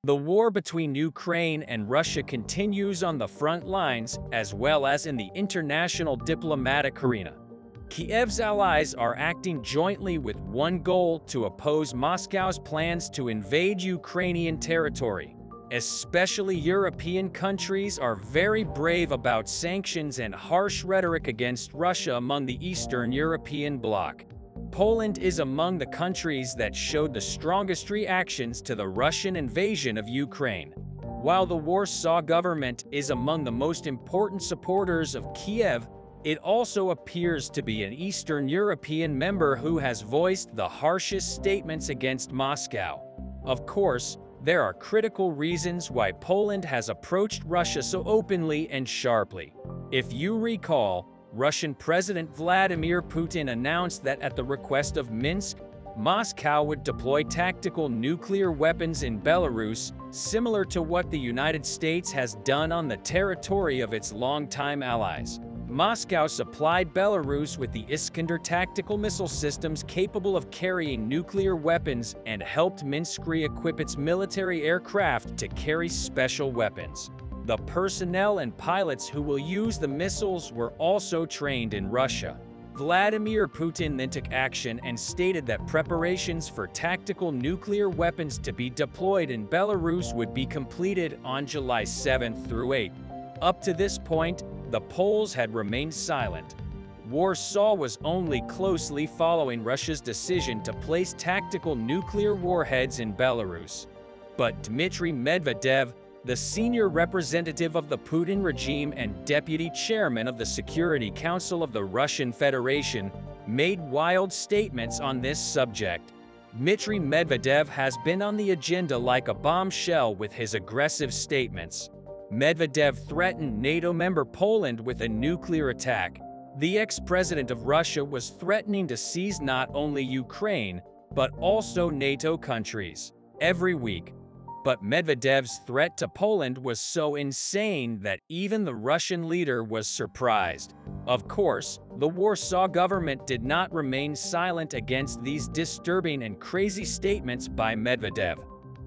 The war between Ukraine and Russia continues on the front lines as well as in the international diplomatic arena. Kiev's allies are acting jointly with one goal: to oppose Moscow's plans to invade Ukrainian territory. Especially European countries are very brave about sanctions and harsh rhetoric against Russia among the Eastern European bloc. Poland is among the countries that showed the strongest reactions to the Russian invasion of Ukraine. While the Warsaw government is among the most important supporters of Kiev, it also appears to be an Eastern European member who has voiced the harshest statements against Moscow. Of course, there are critical reasons why Poland has approached Russia so openly and sharply. If you recall, Russian President Vladimir Putin announced that at the request of Minsk, Moscow would deploy tactical nuclear weapons in Belarus, similar to what the United States has done on the territory of its longtime allies. Moscow supplied Belarus with the Iskander tactical missile systems capable of carrying nuclear weapons and helped Minsk re-equip its military aircraft to carry special weapons. The personnel and pilots who will use the missiles were also trained in Russia. Vladimir Putin then took action and stated that preparations for tactical nuclear weapons to be deployed in Belarus would be completed on July 7th through 8th. Up to this point, the Poles had remained silent. Warsaw was only closely following Russia's decision to place tactical nuclear warheads in Belarus. But Dmitry Medvedev, the senior representative of the Putin regime and deputy chairman of the Security Council of the Russian Federation, made wild statements on this subject. Dmitry Medvedev has been on the agenda like a bombshell with his aggressive statements. Medvedev threatened NATO member Poland with a nuclear attack. The ex-president of Russia was threatening to seize not only Ukraine, but also NATO countries every week. But Medvedev's threat to Poland was so insane that even the Russian leader was surprised. Of course, the Warsaw government did not remain silent against these disturbing and crazy statements by Medvedev.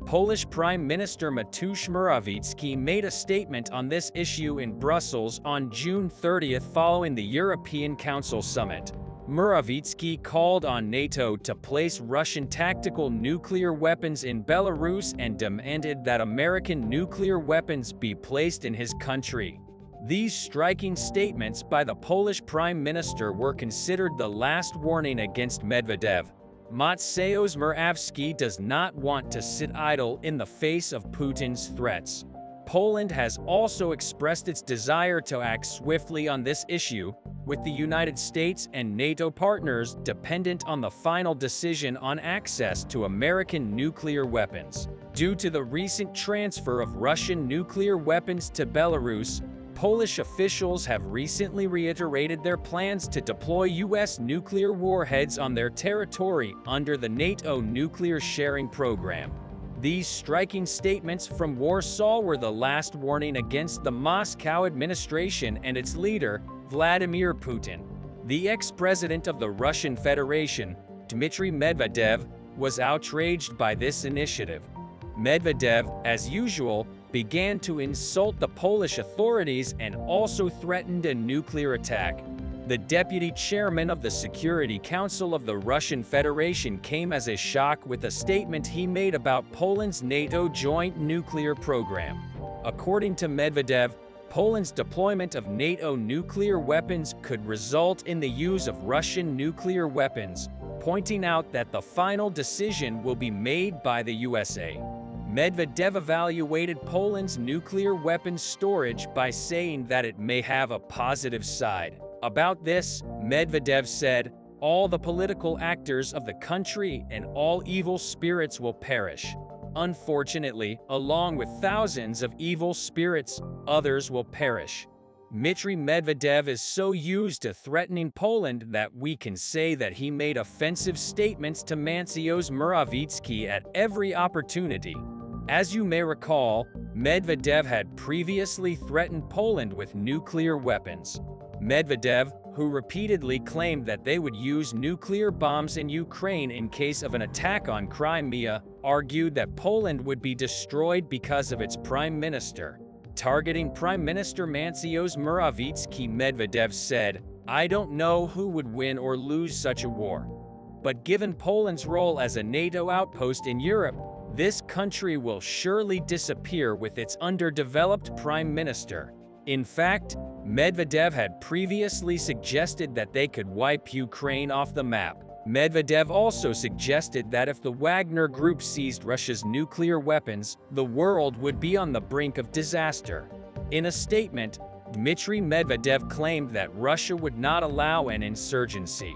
Polish Prime Minister Mateusz Morawiecki made a statement on this issue in Brussels on June 30th following the European Council summit. Morawiecki called on NATO to place Russian tactical nuclear weapons in Belarus and demanded that American nuclear weapons be placed in his country. These striking statements by the Polish Prime Minister were considered the last warning against Medvedev. Mateusz Morawiecki does not want to sit idle in the face of Putin's threats. Poland has also expressed its desire to act swiftly on this issue, with the United States and NATO partners dependent on the final decision on access to American nuclear weapons. Due to the recent transfer of Russian nuclear weapons to Belarus, Polish officials have recently reiterated their plans to deploy U.S. nuclear warheads on their territory under the NATO nuclear sharing program. These striking statements from Warsaw were the last warning against the Moscow administration and its leader, Vladimir Putin. The ex-president of the Russian Federation, Dmitry Medvedev, was outraged by this initiative. Medvedev, as usual, began to insult the Polish authorities and also threatened a nuclear attack. The deputy chairman of the Security Council of the Russian Federation came as a shock with a statement he made about Poland's NATO joint nuclear program. According to Medvedev, Poland's deployment of NATO nuclear weapons could result in the use of Russian nuclear weapons, pointing out that the final decision will be made by the USA. Medvedev evaluated Poland's nuclear weapons storage by saying that it may have a positive side. About this, Medvedev said, "All the political actors of the country and all evil spirits will perish. Unfortunately, along with thousands of evil spirits, others will perish." Dmitry Medvedev is so used to threatening Poland that we can say that he made offensive statements to Mateusz Morawiecki at every opportunity. As you may recall, Medvedev had previously threatened Poland with nuclear weapons. Medvedev, who repeatedly claimed that they would use nuclear bombs in Ukraine in case of an attack on Crimea, argued that Poland would be destroyed because of its prime minister. Targeting Prime Minister Mateusz Morawiecki, Medvedev said, "I don't know who would win or lose such a war. But given Poland's role as a NATO outpost in Europe, this country will surely disappear with its underdeveloped prime minister." In fact, Medvedev had previously suggested that they could wipe Ukraine off the map. Medvedev also suggested that if the Wagner Group seized Russia's nuclear weapons, the world would be on the brink of disaster. In a statement, Dmitry Medvedev claimed that Russia would not allow an insurgency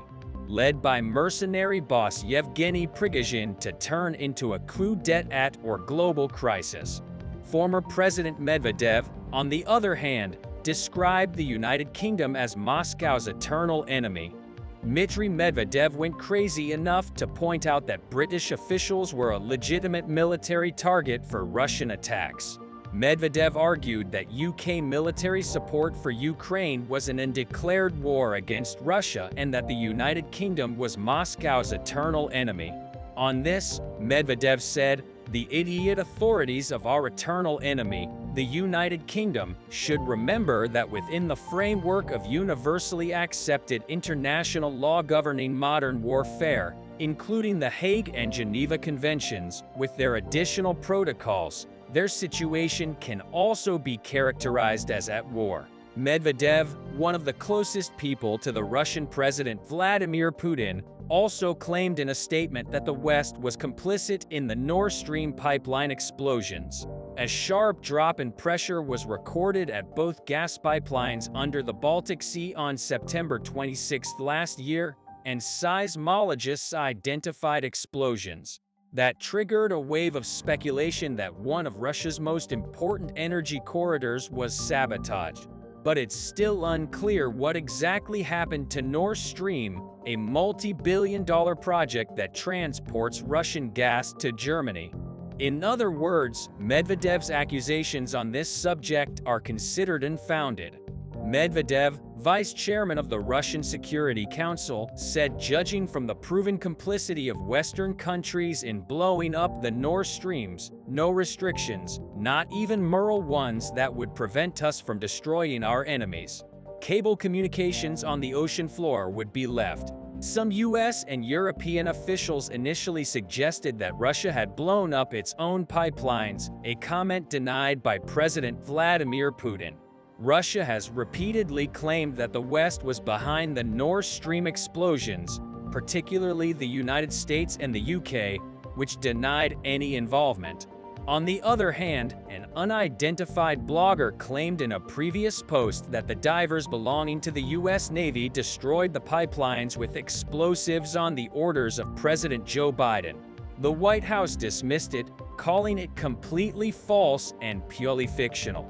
led by mercenary boss Yevgeny Prigozhin to turn into a coup d'etat or global crisis. Former President Medvedev, on the other hand, described the United Kingdom as Moscow's eternal enemy. Dmitry Medvedev went crazy enough to point out that British officials were a legitimate military target for Russian attacks. Medvedev argued that UK military support for Ukraine was an undeclared war against Russia and that the United Kingdom was Moscow's eternal enemy. On this, Medvedev said, "The idiot authorities of our eternal enemy, the United Kingdom, should remember that within the framework of universally accepted international law governing modern warfare, including the Hague and Geneva Conventions, with their additional protocols, their situation can also be characterized as at war." Medvedev, one of the closest people to the Russian President Vladimir Putin, also claimed in a statement that the West was complicit in the Nord Stream pipeline explosions. A sharp drop in pressure was recorded at both gas pipelines under the Baltic Sea on September 26 last year, and seismologists identified explosions that triggered a wave of speculation that one of Russia's most important energy corridors was sabotaged. But it's still unclear what exactly happened to Nord Stream, a multi-billion-dollar project that transports Russian gas to Germany. In other words, Medvedev's accusations on this subject are considered unfounded. Medvedev, vice chairman of the Russian Security Council, said judging from the proven complicity of Western countries in blowing up the Nord Streams, no restrictions, not even moral ones, that would prevent us from destroying our enemies. Cable communications on the ocean floor would be left. Some US and European officials initially suggested that Russia had blown up its own pipelines, a comment denied by President Vladimir Putin. Russia has repeatedly claimed that the West was behind the Nord Stream explosions, particularly the United States and the UK, which denied any involvement. On the other hand, an unidentified blogger claimed in a previous post that the divers belonging to the US Navy destroyed the pipelines with explosives on the orders of President Joe Biden. The White House dismissed it, calling it completely false and purely fictional.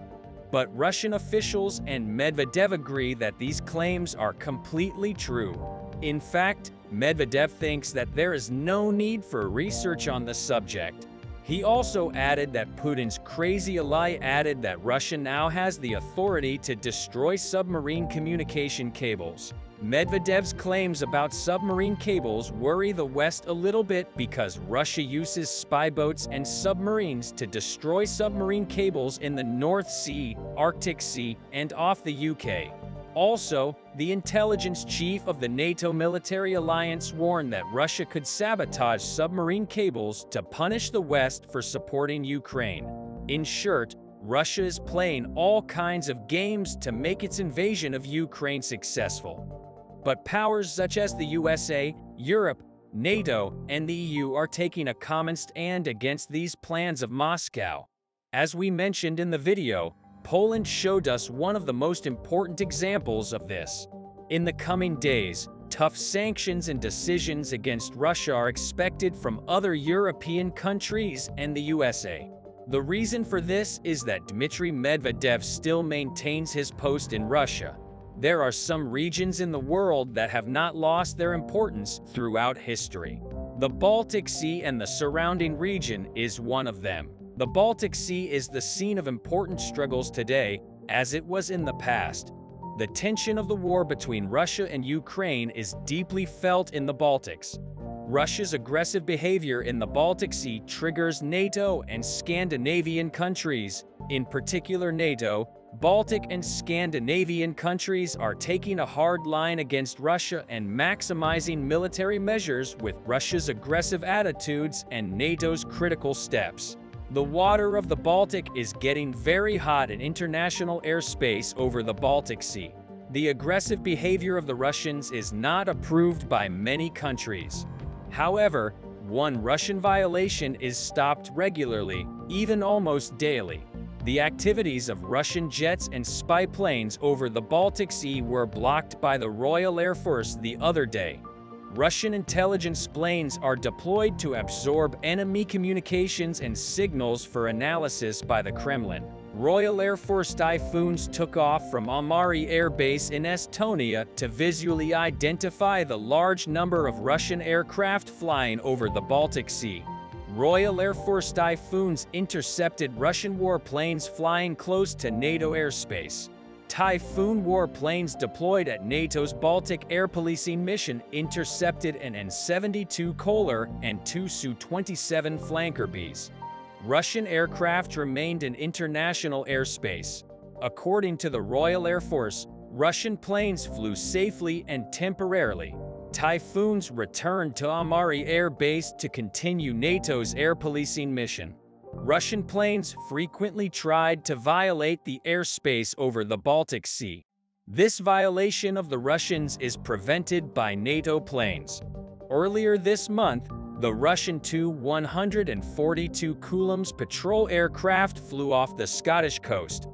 But Russian officials and Medvedev agree that these claims are completely true. In fact, Medvedev thinks that there is no need for research on the subject. He also added that Putin's crazy ally added that Russia now has the authority to destroy submarine communication cables. Medvedev's claims about submarine cables worry the West a little bit because Russia uses spy boats and submarines to destroy submarine cables in the North Sea, Arctic Sea, and off the UK. Also, the intelligence chief of the NATO military alliance warned that Russia could sabotage submarine cables to punish the West for supporting Ukraine. In short, Russia is playing all kinds of games to make its invasion of Ukraine successful. But powers such as the USA, Europe, NATO, and the EU are taking a common stand against these plans of Moscow. As we mentioned in the video, Poland showed us one of the most important examples of this. In the coming days, tough sanctions and decisions against Russia are expected from other European countries and the USA. The reason for this is that Dmitry Medvedev still maintains his post in Russia. There are some regions in the world that have not lost their importance throughout history. The Baltic Sea and the surrounding region is one of them. The Baltic Sea is the scene of important struggles today, as it was in the past. The tension of the war between Russia and Ukraine is deeply felt in the Baltics. Russia's aggressive behavior in the Baltic Sea triggers NATO and Scandinavian countries. In particular, NATO, Baltic and Scandinavian countries are taking a hard line against Russia and maximizing military measures with Russia's aggressive attitudes and NATO's critical steps. The water of the Baltic is getting very hot in international airspace over the Baltic Sea. The aggressive behavior of the Russians is not approved by many countries. However, one Russian violation is stopped regularly, even almost daily. The activities of Russian jets and spy planes over the Baltic Sea were blocked by the Royal Air Force the other day. Russian intelligence planes are deployed to absorb enemy communications and signals for analysis by the Kremlin. Royal Air Force Typhoons took off from Amari Air Base in Estonia to visually identify the large number of Russian aircraft flying over the Baltic Sea. Royal Air Force Typhoons intercepted Russian warplanes flying close to NATO airspace. Typhoon warplanes deployed at NATO's Baltic air policing mission intercepted an An-72 Kohler and two Su-27 flanker Bs. Russian aircraft remained in international airspace. According to the Royal Air Force, Russian planes flew safely and temporarily. Typhoons returned to Amari Air Base to continue NATO's air policing mission. Russian planes frequently tried to violate the airspace over the Baltic Sea. This violation of the Russians is prevented by NATO planes. Earlier this month, the Russian Tu-142 Coulombs patrol aircraft flew off the Scottish coast.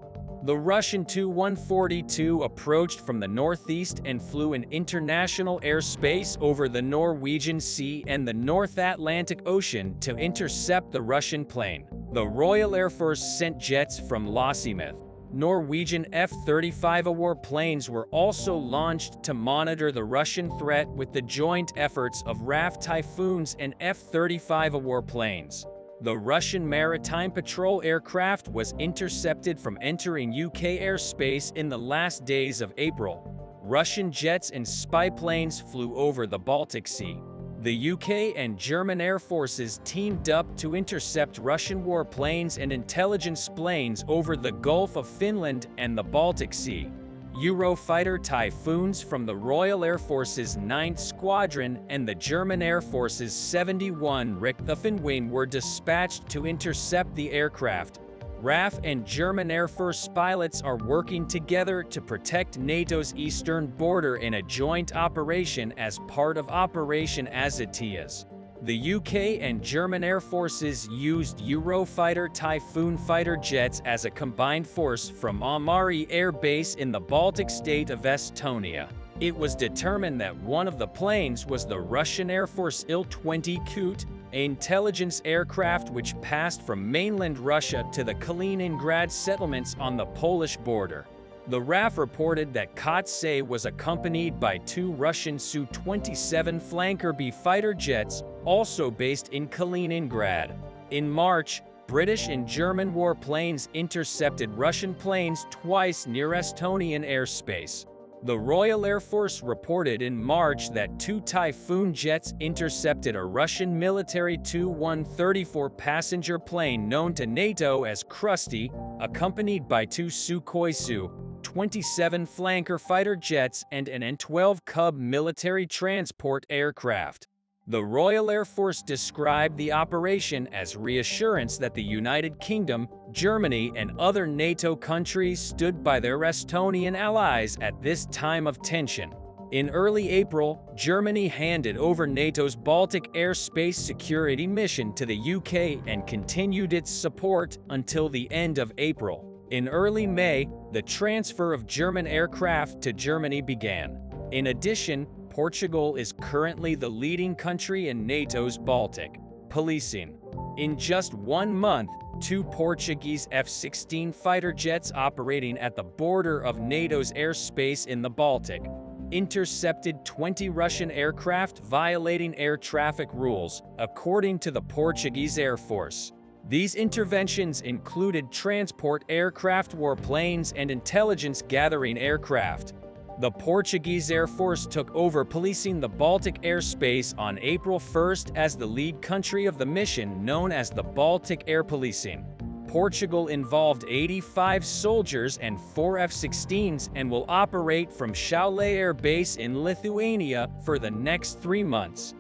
The Russian Tu-142 approached from the northeast and flew in international airspace over the Norwegian Sea and the North Atlantic Ocean to intercept the Russian plane. The Royal Air Force sent jets from Lossiemouth. Norwegian F-35 warplanes were also launched to monitor the Russian threat with the joint efforts of RAF Typhoons and F-35 warplanes. The Russian Maritime Patrol aircraft was intercepted from entering UK airspace in the last days of April. Russian jets and spy planes flew over the Baltic Sea. The UK and German air forces teamed up to intercept Russian warplanes and intelligence planes over the Gulf of Finland and the Baltic Sea. Eurofighter Typhoons from the Royal Air Force's 9th Squadron and the German Air Force's 71 Richtwaffen were dispatched to intercept the aircraft. RAF and German Air Force pilots are working together to protect NATO's eastern border in a joint operation as part of Operation Azatias. The UK and German Air Forces used Eurofighter Typhoon fighter jets as a combined force from Amari Air Base in the Baltic state of Estonia. It was determined that one of the planes was the Russian Air Force Il-20 Kut, an intelligence aircraft which passed from mainland Russia to the Kaliningrad settlements on the Polish border. The RAF reported that Kotsay was accompanied by two Russian Su-27 flanker B fighter jets, also based in Kaliningrad. In March, British and German warplanes intercepted Russian planes twice near Estonian airspace. The Royal Air Force reported in March that two Typhoon jets intercepted a Russian military Tu-134 passenger plane known to NATO as Krusty, accompanied by two Sukhoi Su-27 flanker fighter jets and an An-12 Cub military transport aircraft. The Royal Air Force described the operation as reassurance that the United Kingdom, Germany, and other NATO countries stood by their Estonian allies at this time of tension. In early April, Germany handed over NATO's Baltic airspace security mission to the UK and continued its support until the end of April. In early May, the transfer of German aircraft to Germany began. In addition, Portugal is currently the leading country in NATO's Baltic policing. In just 1 month, two Portuguese F-16 fighter jets operating at the border of NATO's airspace in the Baltic intercepted 20 Russian aircraft violating air traffic rules, according to the Portuguese Air Force. These interventions included transport aircraft, warplanes, and intelligence-gathering aircraft. The Portuguese Air Force took over policing the Baltic airspace on April 1st as the lead country of the mission, known as the Baltic Air Policing. Portugal involved 85 soldiers and 4 F-16s and will operate from Šiauliai Air Base in Lithuania for the next 3 months.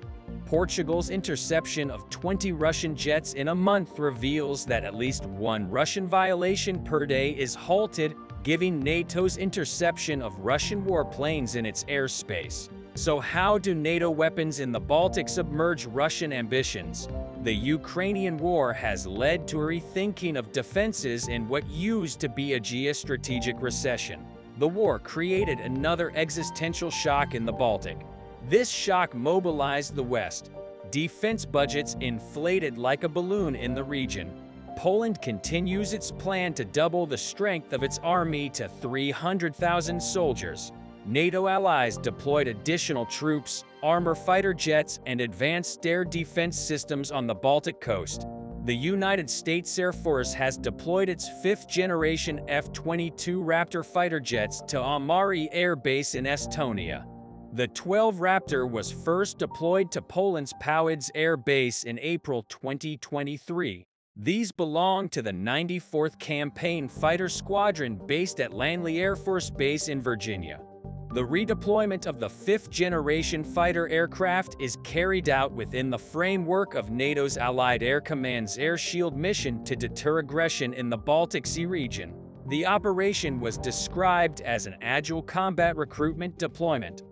Portugal's interception of 20 Russian jets in a month reveals that at least one Russian violation per day is halted, giving NATO's interception of Russian warplanes in its airspace. So how do NATO weapons in the Baltic submerge Russian ambitions? The Ukrainian war has led to a rethinking of defenses in what used to be a geostrategic recession. The war created another existential shock in the Baltic. This shock mobilized the West. Defense budgets inflated like a balloon in the region. Poland continues its plan to double the strength of its army to 300,000 soldiers. NATO allies deployed additional troops, armor fighter jets, and advanced air defense systems on the Baltic coast. The United States Air Force has deployed its 5th-generation F-22 Raptor fighter jets to Amari Air Base in Estonia. The 12 Raptor was first deployed to Poland's Powice Air Base in April 2023. These belong to the 94th Campaign Fighter Squadron based at Langley Air Force Base in Virginia. The redeployment of the 5th-generation fighter aircraft is carried out within the framework of NATO's Allied Air Command's Air Shield mission to deter aggression in the Baltic Sea region. The operation was described as an agile combat recruitment deployment.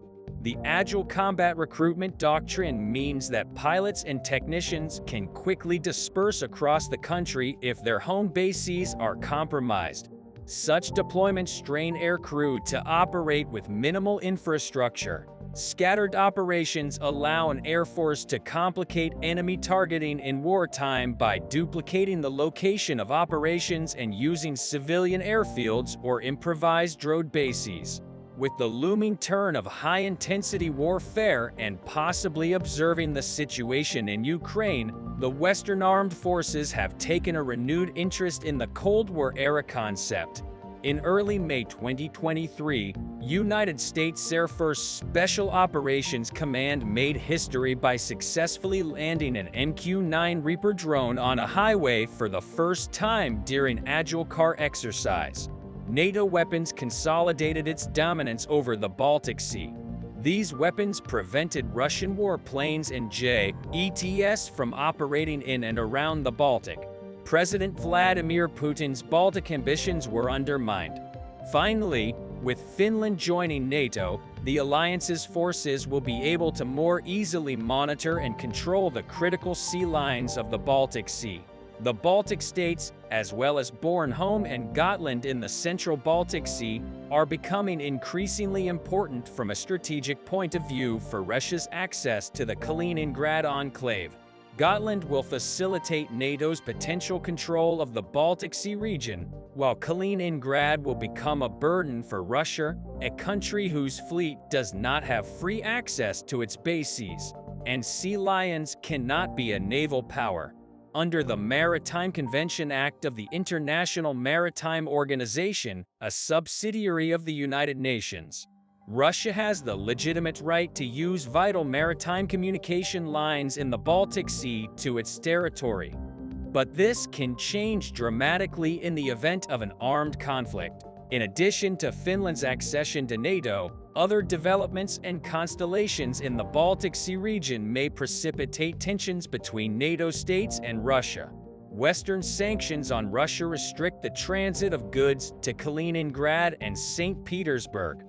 The Agile Combat Recruitment Doctrine means that pilots and technicians can quickly disperse across the country if their home bases are compromised. Such deployments train aircrew to operate with minimal infrastructure. Scattered operations allow an air force to complicate enemy targeting in wartime by duplicating the location of operations and using civilian airfields or improvised road bases. With the looming turn of high-intensity warfare and possibly observing the situation in Ukraine, the Western armed forces have taken a renewed interest in the Cold War-era concept. In early May 2023, United States Air Force Special Operations Command made history by successfully landing an MQ-9 Reaper drone on a highway for the first time during Agile Car exercise. NATO weapons consolidated its dominance over the Baltic Sea. These weapons prevented Russian warplanes and jets from operating in and around the Baltic. President Vladimir Putin's Baltic ambitions were undermined. Finally, with Finland joining NATO, the alliance's forces will be able to more easily monitor and control the critical sea lines of the Baltic Sea. The Baltic states, as well as Bornholm and Gotland in the central Baltic Sea, are becoming increasingly important from a strategic point of view for Russia's access to the Kaliningrad enclave. Gotland will facilitate NATO's potential control of the Baltic Sea region, while Kaliningrad will become a burden for Russia, a country whose fleet does not have free access to its bases, and sea lions cannot be a naval power. Under the Maritime Convention Act of the International Maritime Organization, a subsidiary of the United Nations, Russia has the legitimate right to use vital maritime communication lines in the Baltic Sea to its territory. But this can change dramatically in the event of an armed conflict. In addition to Finland's accession to NATO, other developments and constellations in the Baltic Sea region may precipitate tensions between NATO states and Russia. Western sanctions on Russia restrict the transit of goods to Kaliningrad and St. Petersburg.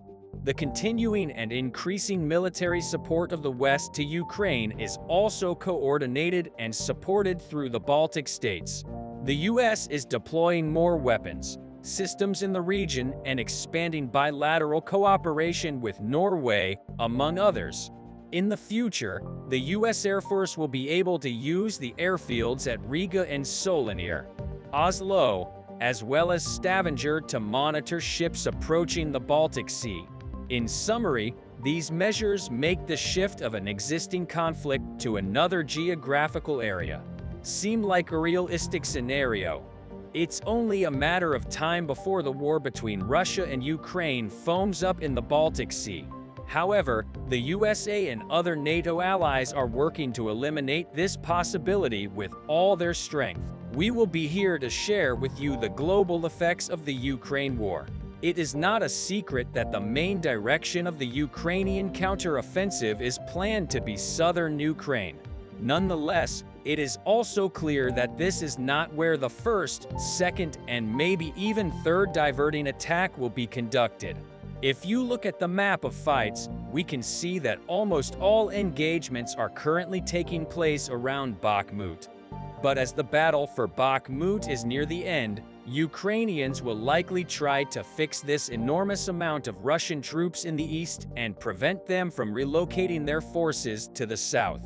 The continuing and increasing military support of the West to Ukraine is also coordinated and supported through the Baltic states. The U.S. is deploying more weapons, systems in the region, and expanding bilateral cooperation with Norway, among others. In the future, the U.S. Air Force will be able to use the airfields at Riga and Solinir, Oslo, as well as Stavanger to monitor ships approaching the Baltic Sea. In summary, these measures make the shift of an existing conflict to another geographical area. seem like a realistic scenario. It's only a matter of time before the war between Russia and Ukraine foams up in the Baltic Sea. However, the USA and other NATO allies are working to eliminate this possibility with all their strength. We will be here to share with you the global effects of the Ukraine war. It is not a secret that the main direction of the Ukrainian counteroffensive is planned to be southern Ukraine. Nonetheless, it is also clear that this is not where the first, second, and maybe even third diverting attack will be conducted. If you look at the map of fights, we can see that almost all engagements are currently taking place around Bakhmut. But as the battle for Bakhmut is near the end, Ukrainians will likely try to fix this enormous amount of Russian troops in the east and prevent them from relocating their forces to the south.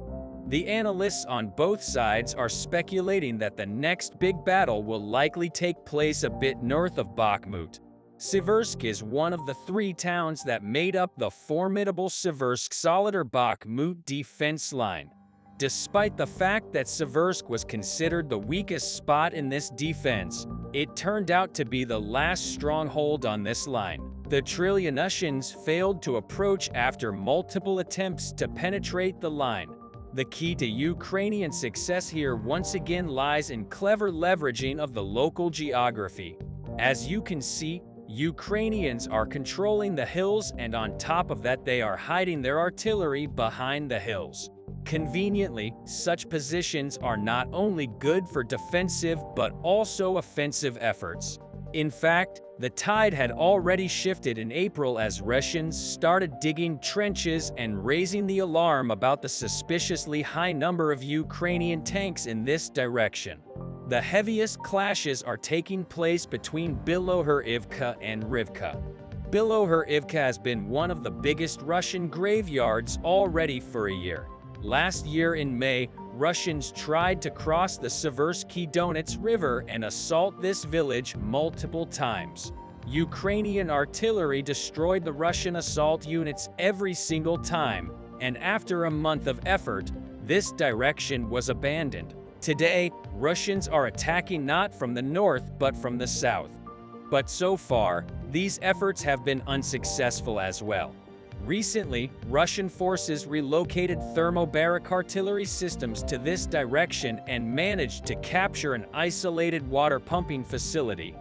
The analysts on both sides are speculating that the next big battle will likely take place a bit north of Bakhmut. Siversk is one of the 3 towns that made up the formidable Siversk-Soledar-Bakhmut defense line. Despite the fact that Siversk was considered the weakest spot in this defense, it turned out to be the last stronghold on this line. The Trillianussians failed to approach after multiple attempts to penetrate the line. The key to Ukrainian success here once again lies in clever leveraging of the local geography. As you can see, Ukrainians are controlling the hills, and on top of that they are hiding their artillery behind the hills. Conveniently, such positions are not only good for defensive but also offensive efforts. In fact, the tide had already shifted in April as Russians started digging trenches and raising the alarm about the suspiciously high number of Ukrainian tanks in this direction. The heaviest clashes are taking place between Bilohorivka and Rivka. Bilohorivka has been one of the biggest Russian graveyards already for a year. Last year in May, Russians tried to cross the Seversky Donets River and assault this village multiple times. Ukrainian artillery destroyed the Russian assault units every single time, and after a month of effort, this direction was abandoned. Today, Russians are attacking not from the north but from the south. But so far, these efforts have been unsuccessful as well. Recently, Russian forces relocated thermobaric artillery systems to this direction and managed to capture an isolated water pumping facility.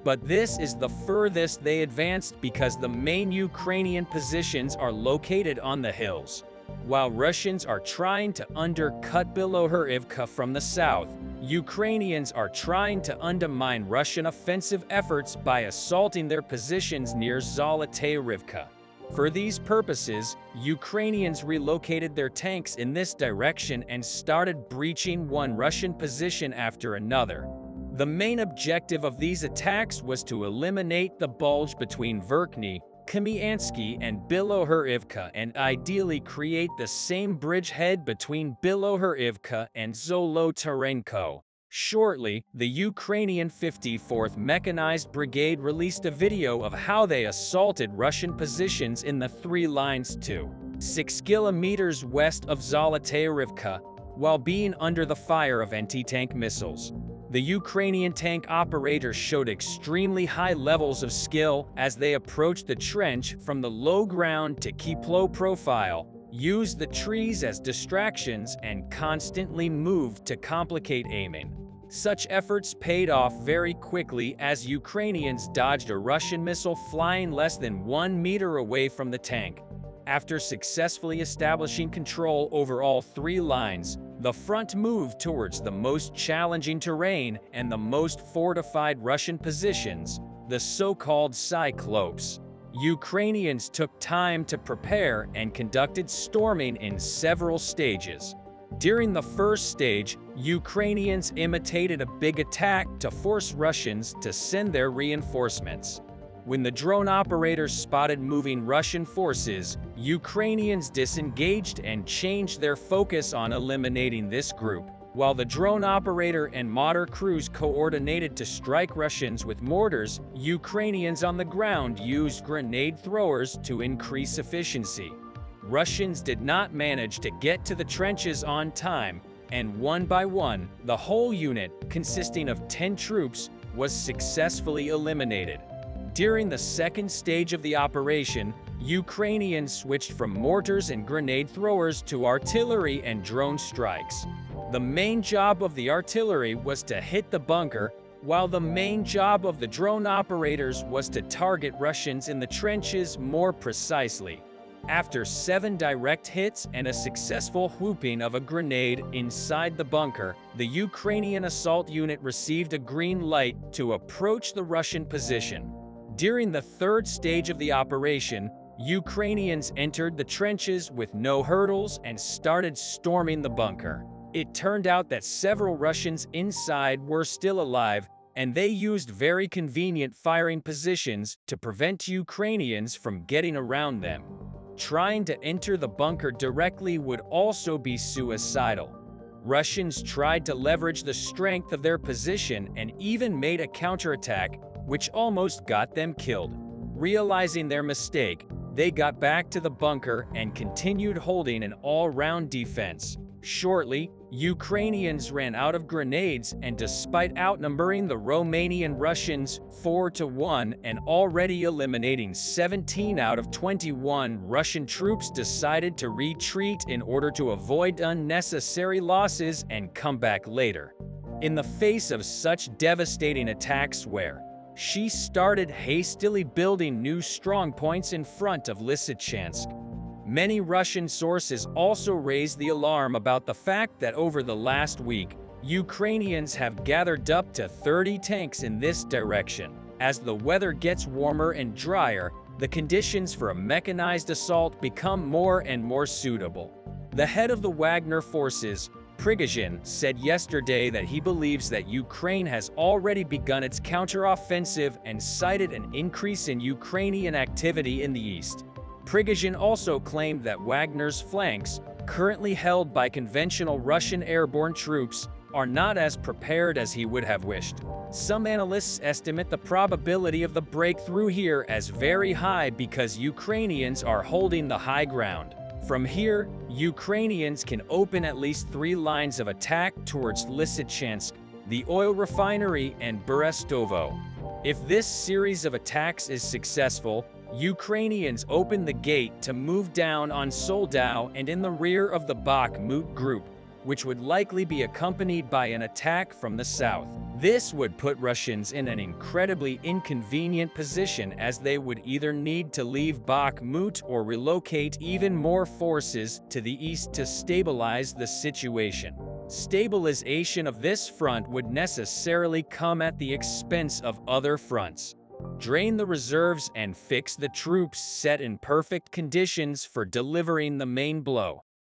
But this is the furthest they advanced because the main Ukrainian positions are located on the hills. While Russians are trying to undercut Bilohorivka from the south, Ukrainians are trying to undermine Russian offensive efforts by assaulting their positions near Zolotaye Rivka. For these purposes, Ukrainians relocated their tanks in this direction and started breaching one Russian position after another. The main objective of these attacks was to eliminate the bulge between Verkhny, Kamiansky, and Bilohorivka and ideally create the same bridgehead between Bilohorivka and Zolotarenko. Shortly, the Ukrainian 54th Mechanized Brigade released a video of how they assaulted Russian positions in the 3 lines to 6 kilometers west of Zolotaye Rivka, while being under the fire of anti-tank missiles. The Ukrainian tank operators showed extremely high levels of skill as they approached the trench from the low ground to keep low profile, used the trees as distractions, and constantly moved to complicate aiming. Such efforts paid off very quickly as Ukrainians dodged a Russian missile flying less than 1 meter away from the tank. After successfully establishing control over all 3 lines, the front moved towards the most challenging terrain and the most fortified Russian positions, the so-called Cyclopes. Ukrainians took time to prepare and conducted storming in several stages. During the first stage, Ukrainians imitated a big attack to force Russians to send their reinforcements. When the drone operators spotted moving Russian forces, Ukrainians disengaged and changed their focus on eliminating this group, while the drone operator and mortar crews coordinated to strike Russians with mortars. Ukrainians on the ground used grenade throwers to increase efficiency. Russians did not manage to get to the trenches on time, and one by one, the whole unit, consisting of 10 troops, was successfully eliminated. During the second stage of the operation, Ukrainians switched from mortars and grenade throwers to artillery and drone strikes. The main job of the artillery was to hit the bunker, while the main job of the drone operators was to target Russians in the trenches more precisely. After 7 direct hits and a successful whooping of a grenade inside the bunker, the Ukrainian assault unit received a green light to approach the Russian position. During the third stage of the operation, Ukrainians entered the trenches with no hurdles and started storming the bunker. It turned out that several Russians inside were still alive, and they used very convenient firing positions to prevent Ukrainians from getting around them. Trying to enter the bunker directly would also be suicidal. Russians tried to leverage the strength of their position and even made a counterattack, which almost got them killed. Realizing their mistake, they got back to the bunker and continued holding an all-round defense. Shortly, Ukrainians ran out of grenades, and despite outnumbering the Romanian Russians 4-1 and already eliminating 17 out of 21, Russian troops decided to retreat in order to avoid unnecessary losses and come back later. In the face of such devastating attacks she started hastily building new strongpoints in front of Lysychansk. Many Russian sources also raised the alarm about the fact that over the last week, Ukrainians have gathered up to 30 tanks in this direction. As the weather gets warmer and drier, the conditions for a mechanized assault become more and more suitable. The head of the Wagner forces, Prigozhin, said yesterday that he believes that Ukraine has already begun its counteroffensive and cited an increase in Ukrainian activity in the east. Prigozhin also claimed that Wagner's flanks, currently held by conventional Russian airborne troops, are not as prepared as he would have wished. Some analysts estimate the probability of the breakthrough here as very high because Ukrainians are holding the high ground. From here, Ukrainians can open at least 3 lines of attack towards Lysychansk, the oil refinery, and Berestovo. If this series of attacks is successful, Ukrainians open the gate to move down on Soldau and in the rear of the Bakhmut group, which would likely be accompanied by an attack from the south. This would put Russians in an incredibly inconvenient position, as they would either need to leave Bakhmut or relocate even more forces to the east to stabilize the situation. Stabilization of this front would necessarily come at the expense of other fronts. Drain the reserves and fix the troops set in perfect conditions for delivering the main blow.